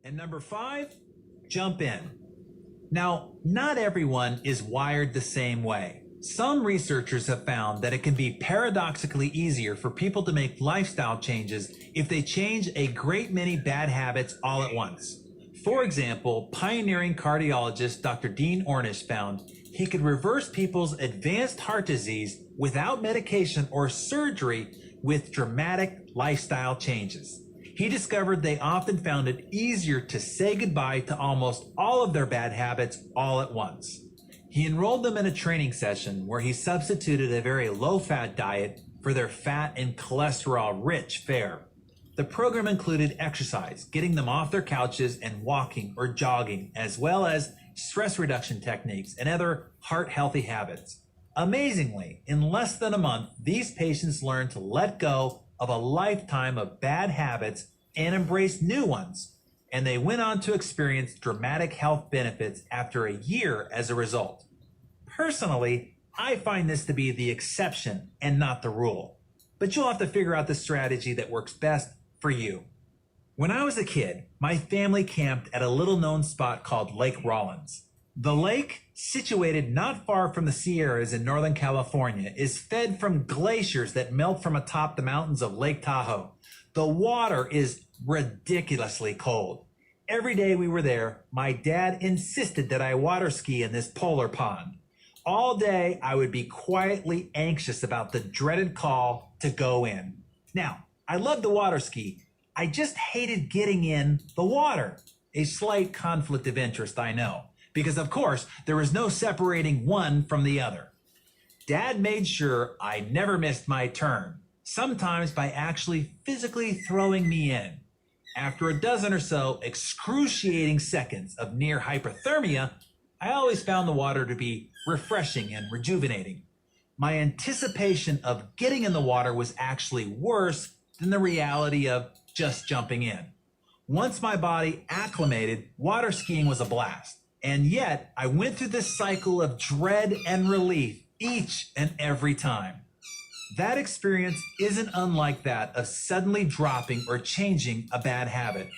And number 5, jump in. Now, not everyone is wired the same way. Some researchers have found that it can be paradoxically easier for people to make lifestyle changes if they change a great many bad habits all at once. For example, pioneering cardiologist Dr. Dean Ornish found he could reverse people's advanced heart disease without medication or surgery with dramatic lifestyle changes. He discovered they often found it easier to say goodbye to almost all of their bad habits all at once. He enrolled them in a training session where he substituted a very low-fat diet for their fat and cholesterol-rich fare. The program included exercise, getting them off their couches and walking or jogging, as well as stress reduction techniques and other heart-healthy habits. Amazingly, in less than a month, these patients learned to let go of a lifetime of bad habits and embrace new ones, and they went on to experience dramatic health benefits after a year as a result. Personally, I find this to be the exception and not the rule, but you'll have to figure out the strategy that works best for you. When I was a kid, my family camped at a little-known spot called Lake Rollins. The lake, situated not far from the Sierras in Northern California, is fed from glaciers that melt from atop the mountains of Lake Tahoe. The water is ridiculously cold. Every day we were there, my dad insisted that I water ski in this polar pond. All day, I would be quietly anxious about the dreaded call to go in. Now, I loved the water ski. I just hated getting in the water. A slight conflict of interest, I know, because of course, there was no separating one from the other. Dad made sure I never missed my turn, sometimes by actually physically throwing me in. After a dozen or so excruciating seconds of near hypothermia, I always found the water to be refreshing and rejuvenating. My anticipation of getting in the water was actually worse than the reality of just jumping in. Once my body acclimated, water skiing was a blast. And yet, I went through this cycle of dread and relief each and every time. That experience isn't unlike that of suddenly dropping or changing a bad habit.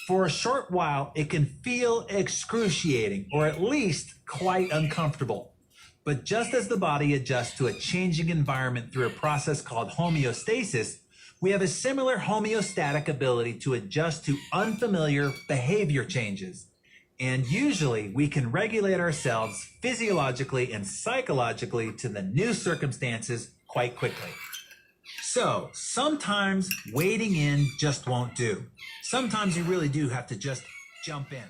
For a short while, it can feel excruciating, or at least quite uncomfortable. But just as the body adjusts to a changing environment through a process called homeostasis, we have a similar homeostatic ability to adjust to unfamiliar behavior changes. And usually we can regulate ourselves physiologically and psychologically to the new circumstances quite quickly. So sometimes wading in just won't do. Sometimes you really do have to just jump in.